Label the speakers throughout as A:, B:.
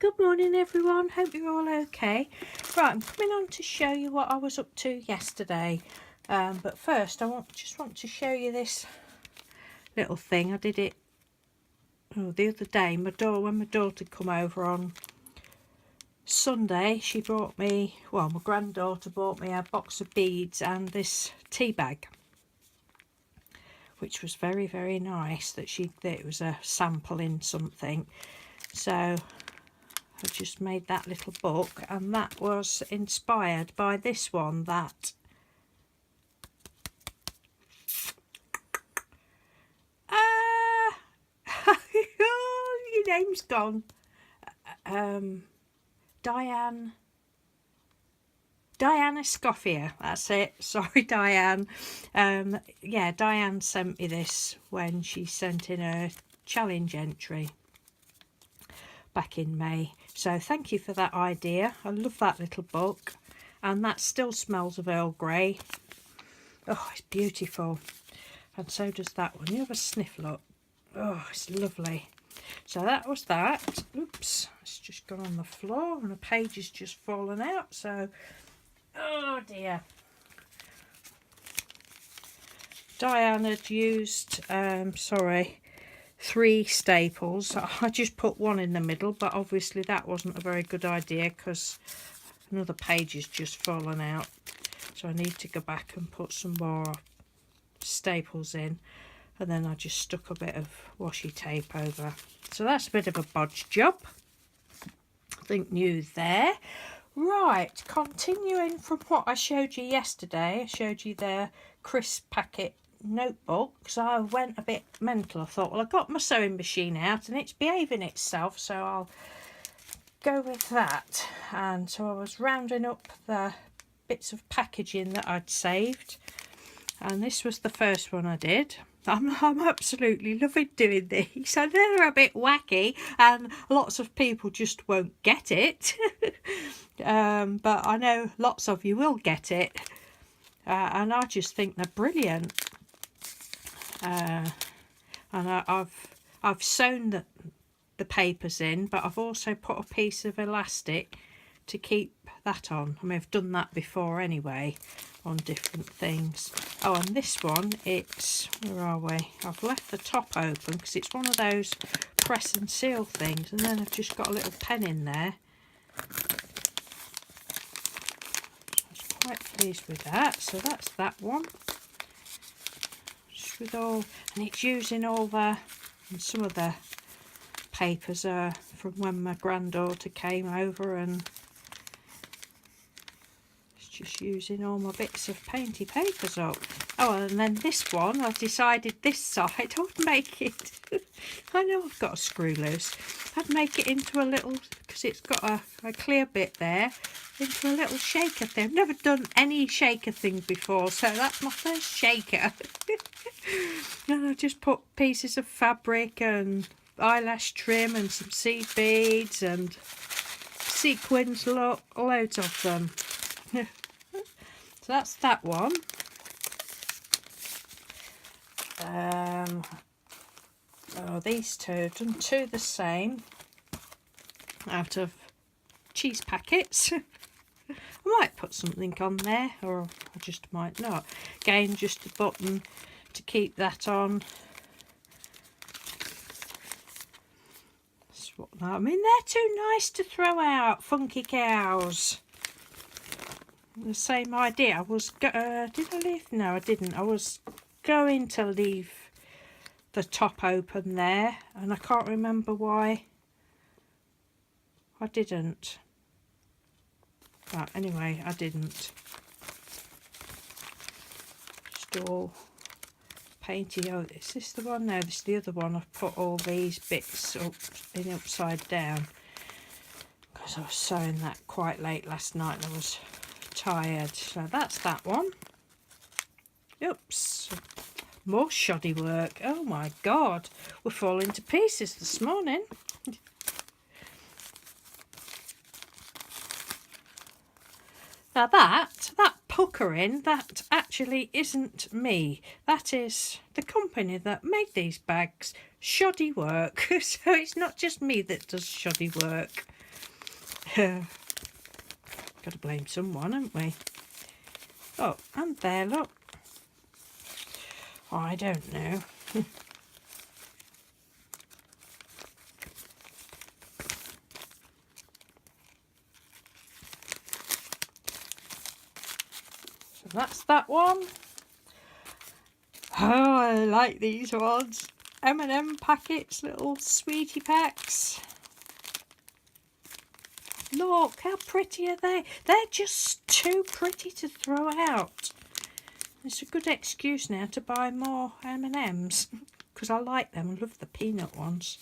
A: Good morning everyone, hope you're all okay. Right, I'm coming on to show you what I was up to yesterday, but first I just want to show you this little thing. I did it the other day. When my daughter come over on Sunday, she brought me, well, my granddaughter bought me a box of beads and this tea bag, which was very, very nice. That it was a sample in something. So I just made that little book, and that was inspired by this one that your name's gone. Diane Escoffier, that's it. Sorry, Diane. Yeah, Diane sent me this when she sent in her challenge entry back in May. So thank you for that idea. I love that little book, and that still smells of Earl Grey. Oh, it's beautiful. And so does that one. You have a sniff, look. Oh, it's lovely. So that was that. Oops, it's just gone on the floor and a page has just fallen out. So, oh dear. Diane had used, 3 staples. I just put one in the middle, but obviously that wasn't a very good idea because another page has just fallen out. So I need to go back and put some more staples in, and then I just stuck a bit of washi tape over. So that's a bit of a bodge job. I think new there. Right, continuing from what I showed you yesterday, I showed you the crisp packet notebooks. I went a bit mental. I thought, well, I got my sewing machine out and it's behaving itself, so I'll go with that. And so I was rounding up the bits of packaging that I'd saved, and this was the first one I did. I'm absolutely loving doing these. I know they're a bit wacky and lots of people just won't get it. But I know lots of you will get it, and I just think they're brilliant. And I've sewn the papers in, but I've also put a piece of elastic to keep that on. I mean, I've done that before anyway on different things. Oh, and this one, it's, where are we? I've left the top open because it's one of those press and seal things, and then I've just got a little pen in there. I was quite pleased with that. So that's that one. Just with all, and it's using all the, and some of the papers are from when my granddaughter came over, and just using all my bits of painty papers up. Oh, and then this one, I've decided this side I'd make it I know I've got a screw loose. I'd make it into a little, because it's got a clear bit there, into a little shaker thing. I've never done any shaker thing before, so that's my first shaker. And I just put pieces of fabric and eyelash trim and some seed beads and sequins, loads of them. So that's that one. Oh, these two, I've done 2 the same out of cheese packets. I might put something on there, or I just might not. Again, just a button to keep that on. I mean, they're too nice to throw out, funky cows. The same idea. I was did I leave? No, I didn't. I was going to leave the top open there, and I can't remember why I didn't. But anyway, I didn't. Just all painty. Oh, is this the one? No, this is the other one. I've put all these bits up in upside down because I was sewing that quite late last night and I was tired. So that's that one. Oops, more shoddy work. Oh my god, we're falling to pieces this morning. Now that puckering, that actually isn't me. That is the company that made these bags. Shoddy work. So it's not just me that does shoddy work. Got to blame someone, haven't we? Oh, and there, look. Oh, I don't know. So that's that one. Oh, I like these ones. M&M packets, little sweetie packs. Look, how pretty are they? They're just too pretty to throw out. It's a good excuse now to buy more M&Ms because I like them. I love the peanut ones.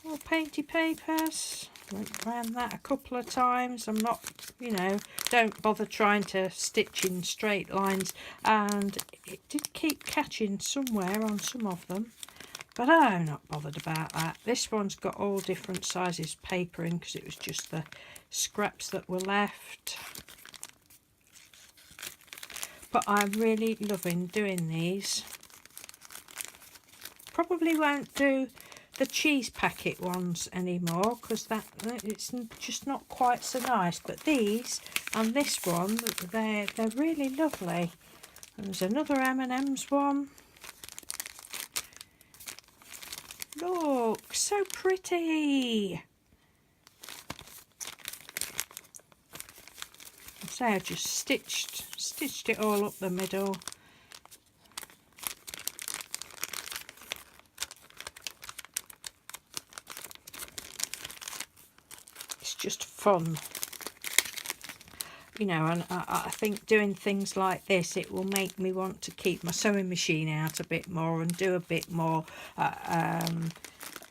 A: More painty papers. Went around that a couple of times. I'm not, you know, don't bother trying to stitch in straight lines, and it did keep catching somewhere on some of them, but I'm not bothered about that. This one's got all different sizes paper in because it was just the scraps that were left. But I'm really loving doing these. Probably won't do the cheese packet ones anymore because it's just not quite so nice. But these and this one, they're really lovely. And there's another M&M's one. Look, so pretty. So I just stitched it all up the middle. It's just fun, you know, and I think doing things like this, it will make me want to keep my sewing machine out a bit more and do a bit more.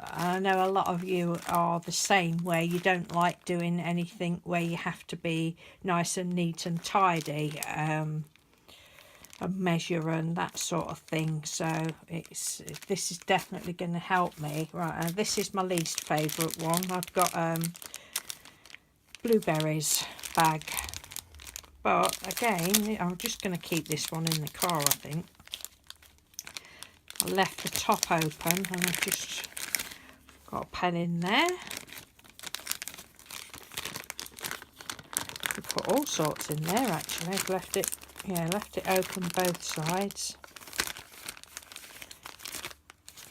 A: I know a lot of you are the same, where you don't like doing anything where you have to be nice and neat and tidy, and measure and that sort of thing. So this is definitely going to help me. Right, this is my least favourite one. I've got blueberries bag, but again, I'm just going to keep this one in the car. I think I left the top open and I've just got a pen in there. Could put all sorts in there actually. I've left it, yeah, left it open both sides.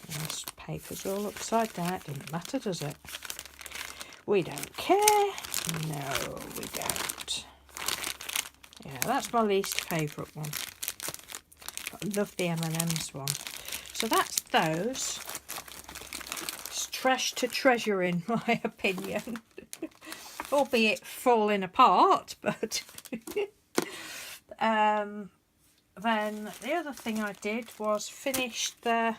A: This paper's all upside down. It doesn't matter, does it? We don't care. No, we don't. Yeah, that's my least favourite one. But I love the M&M's one. So that's those. It's trash to treasure in my opinion. Albeit falling apart, but then the other thing I did was finish the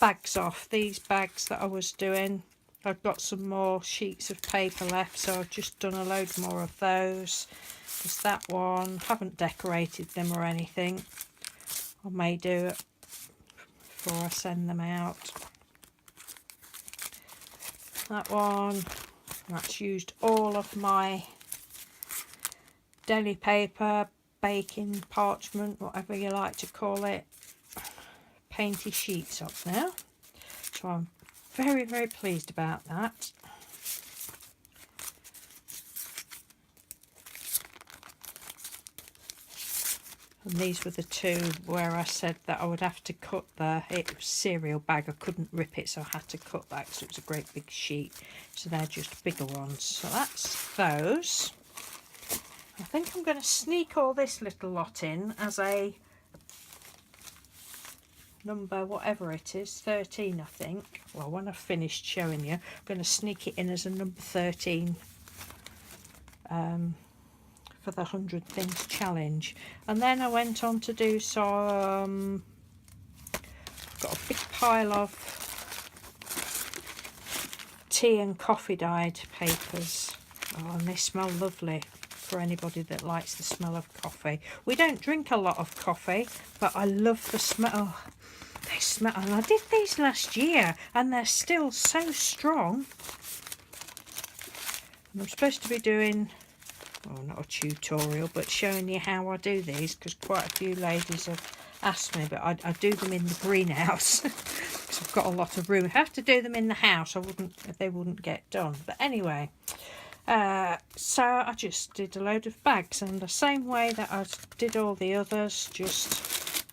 A: bags off. These bags that I was doing, I've got some more sheets of paper left, so I've just done a load more of those. There's that one. Haven't decorated them or anything. I may do it before I send them out. That one, that's used all of my deli paper, baking parchment, whatever you like to call it, painty sheets up now. So I'm very, very pleased about that. And these were the two where I said that I would have to cut it was cereal bag. I couldn't rip it, so I had to cut that because it was a great big sheet. So they're just bigger ones. So that's those. I think I'm going to sneak all this little lot in as a number, whatever it is, 13 I think. Well, when I've finished showing you, I'm going to sneak it in as a number 13 for the 100 Things Challenge. And then I went on to do some, got a big pile of tea and coffee dyed papers. Oh, and they smell lovely for anybody that likes the smell of coffee. We don't drink a lot of coffee, but I love the smell. Oh, they smell, and I did these last year and they're still so strong. And I'm supposed to be doing, well, not a tutorial, but showing you how I do these, because quite a few ladies have ask me, but I do them in the greenhouse because I've got a lot of room. If I have to do them in the house, they wouldn't get done. But anyway, so I just did a load of bags, and the same way that I did all the others, just,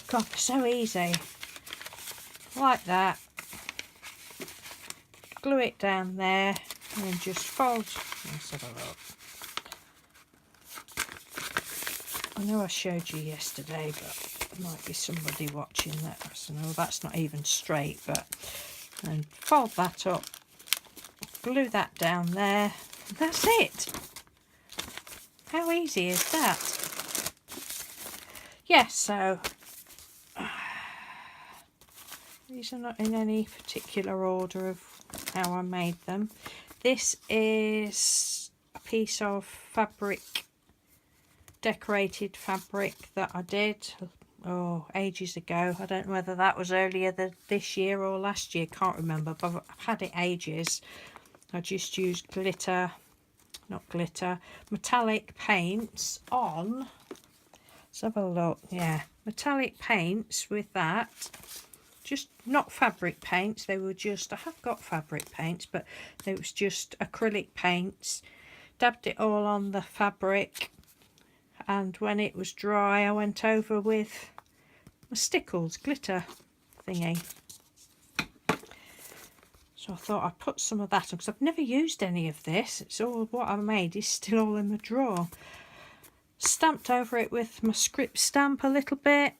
A: God, they're so easy, like that. Glue it down there and then just fold. Let's have a look. I know I showed you yesterday, but there might be somebody watching that. So no, that's not even straight, but and fold that up, glue that down there, and that's it. How easy is that? Yes, so these are not in any particular order of how I made them. This is a piece of fabric, decorated fabric, that I did ages ago. I don't know whether that was earlier this year or last year, can't remember, but I've had it ages. I just used metallic paints on. Let's have a look. Yeah, metallic paints with that. Just not fabric paints, they were just, I have got fabric paints, but it was just acrylic paints. Dabbed it all on the fabric, and when it was dry I went over with my Stickles glitter thingy. So I thought I'd put some of that on because I've never used any of this. It's all what I made is still all in the drawer. Stamped over it with my script stamp a little bit.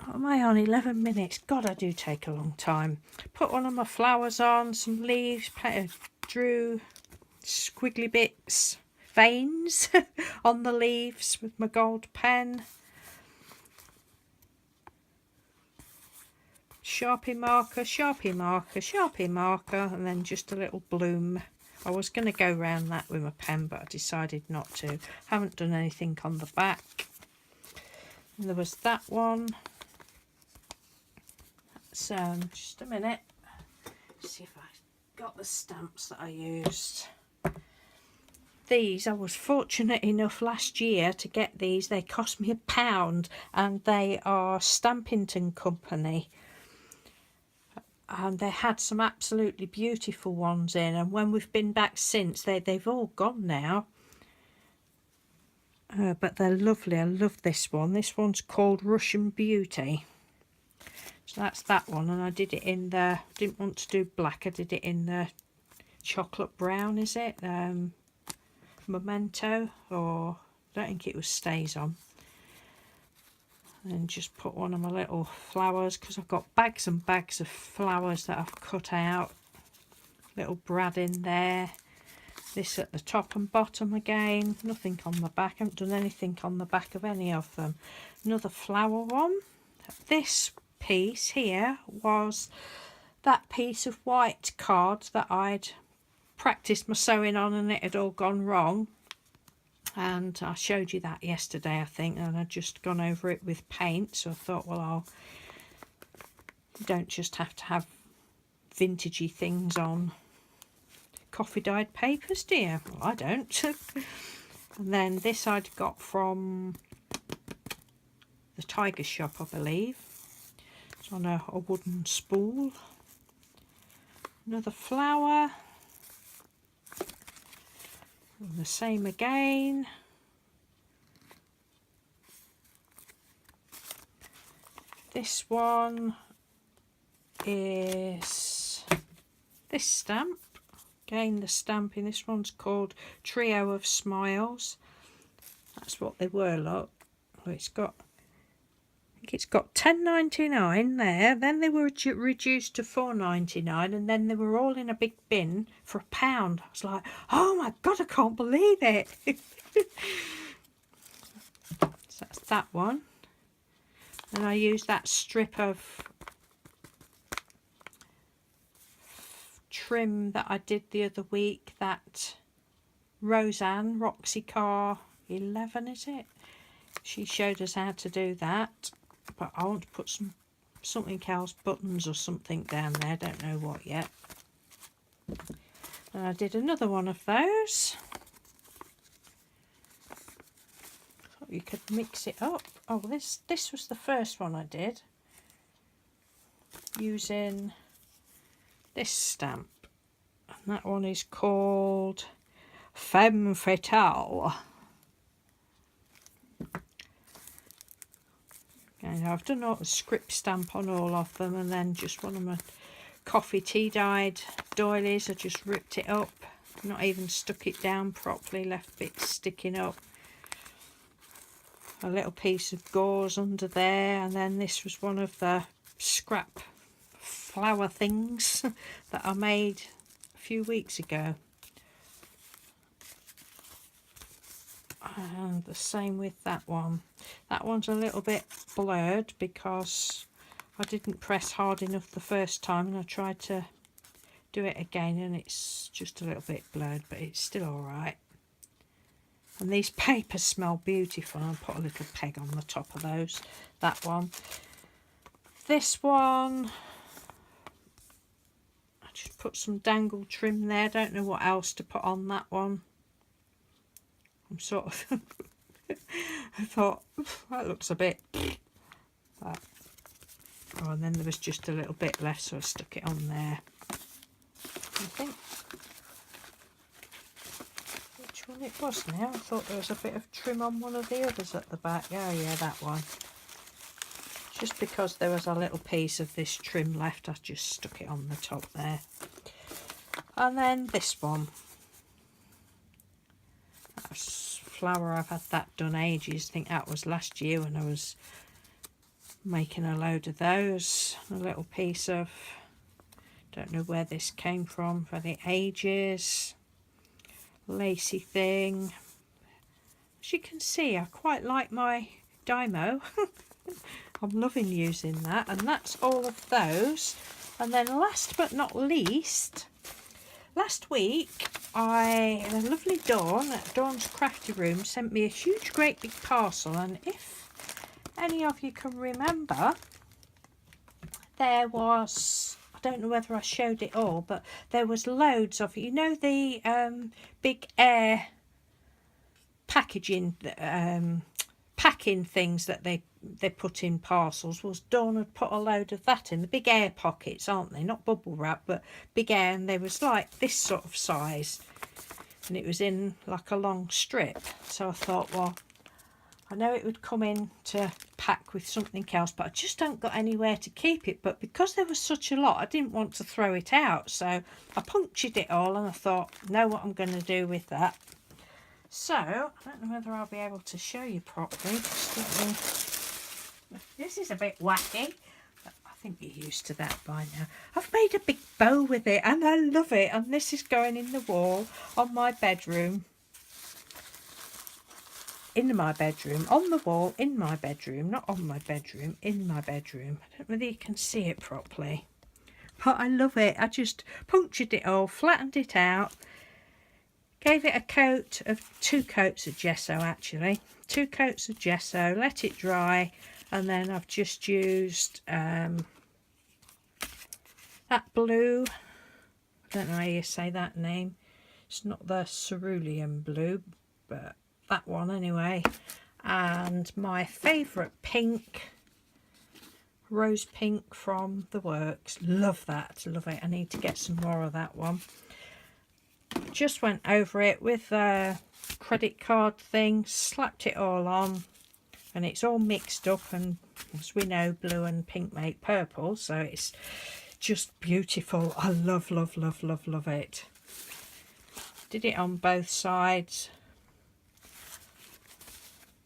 A: What am I on? 11 minutes. God, I do take a long time. Put one of my flowers on, some leaves, drew squiggly bits, veins on the leaves with my gold pen. Sharpie marker, Sharpie marker, Sharpie marker, and then just a little bloom. I was going to go round that with my pen, but I decided not to. Haven't done anything on the back. And there was that one. So just a minute, see if I got the stamps that I used. These, I was fortunate enough last year to get these. They cost me £1, and they are Stampington Company, and they had some absolutely beautiful ones in, and when we've been back since, they've all gone now. But they're lovely. I love this one. This one's called Russian Beauty. So that's that one, and I did it in the, didn't want to do black, I did it in the chocolate brown, is it? Memento, or I don't think it was Stays On. And just put one of my little flowers, because I've got bags and bags of flowers that I've cut out. Little brad in there. This at the top and bottom again. Nothing on the back. I haven't done anything on the back of any of them. Another flower one. This piece here was that piece of white card that I'd practiced my sewing on, and it had all gone wrong, and I showed you that yesterday, I think, and I'd just gone over it with paint. So I thought, well, you don't just have to have vintagey things on coffee dyed papers, do you? Well, I don't. And then this I'd got from the Tiger Shop, I believe. It's on a wooden spool. Another flower. And the same again. This one is this stamp. Again, the stamping. This one's called Trio of Smiles. That's what they were, look. Well, it's got, I think it's got £10.99 there. Then they were reduced to £4.99, and then they were all in a big bin for £1. I was like, oh my God, I can't believe it. So that's that one. And I used that strip of trim that I did the other week, that Roseanne Roxy Car 11, is it? She showed us how to do that, but I want to put something else, buttons or something down there, don't know what yet. And I did another one of those. Thought you could mix it up. oh, this was the first one I did using this stamp, and that one is called Femme Fatale. And I've done all the script stamp on all of them, and then just one of my coffee tea dyed doilies, I just ripped it up, not even stuck it down properly, left bits sticking up. A little piece of gauze under there, and then this was one of the scrap flower things that I made a few weeks ago. And the same with that one. That one's a little bit blurred because I didn't press hard enough the first time, and I tried to do it again and it's just a little bit blurred, but it's still alright. And these papers smell beautiful. I'll put a little peg on the top of those. That one. This one, I just put some dangle trim there. Don't know what else to put on that one. I'm sort of I thought that looks a bit but, oh, and then there was just a little bit left, so I stuck it on there. I think which one it was now. I thought there was a bit of trim on one of the others at the back. Oh yeah, that one. Just because there was a little piece of this trim left, I just stuck it on the top there. And then this one. That's flower. I've had that done ages. I think that was last year when I was making a load of those. A little piece of, don't know where this came from for the ages. Lacy thing. As you can see, I quite like my Dymo. I'm loving using that, and that's all of those. And then last but not least, last week the lovely Dawn at Dawn's Crafty Room sent me a huge great big parcel, and if any of you can remember, there was, I don't know whether I showed it all, but there was loads of, you know, the big air packaging packing things that they put in parcels. Was Dawn had put a load of that in, the big air pockets, aren't they? Not bubble wrap, but big air, and they was like this sort of size, and it was in like a long strip. So I thought, well, I know it would come in to pack with something else, but I just don't got anywhere to keep it. But because there was such a lot, I didn't want to throw it out, so I punctured it all, and I thought, know what I'm going to do with that. So I don't know whether I'll be able to show you properly. This is a bit wacky, but I think you're used to that by now. I've made a big bow with it, and I love it. And this is going in the wall on my bedroom. In my bedroom, on the wall, in my bedroom, not on my bedroom, in my bedroom. I don't know whether you can see it properly, but I love it. I just punctured it all, flattened it out, gave it a coat of 2 coats of gesso, actually. 2 coats of gesso, let it dry, and then I've just used that blue. I don't know how you say that name. It's not the cerulean blue, but that one anyway. And my favourite pink, rose pink from the works. Love that, love it. I need to get some more of that one. Just went over it with a credit card thing, slapped it all on, and it's all mixed up, and as we know, blue and pink make purple, so it's just beautiful. I love, love, love, love, love it. Did it on both sides,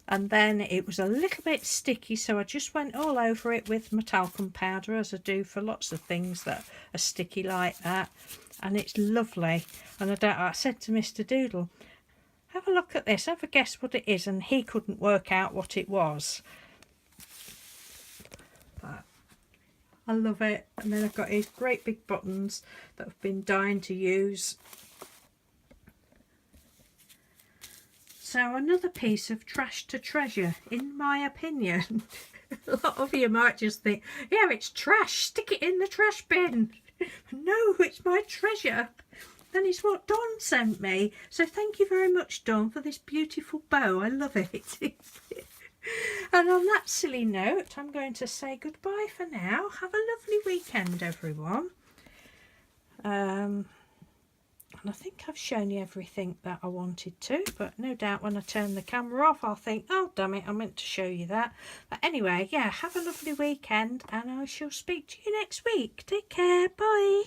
A: and then it was a little bit sticky, so I just went all over it with my talcum powder, as I do for lots of things that are sticky like that. And it's lovely. And I said to Mr. Doodle, have a look at this, have a guess what it is, and he couldn't work out what it was. But I love it. And then I've got these great big buttons that I've been dying to use. So another piece of trash to treasure, in my opinion. A lot of you might just think, yeah, it's trash, stick it in the trash bin. No, it's my treasure, and it's what Dawn sent me. So thank you very much, Dawn, for this beautiful bow. I love it. And on that silly note, I'm going to say goodbye for now. Have a lovely weekend, everyone. And I think I've shown you everything that I wanted to, but no doubt when I turn the camera off, I'll think, oh, damn it, I meant to show you that. But anyway, yeah, have a lovely weekend, and I shall speak to you next week. Take care. Bye.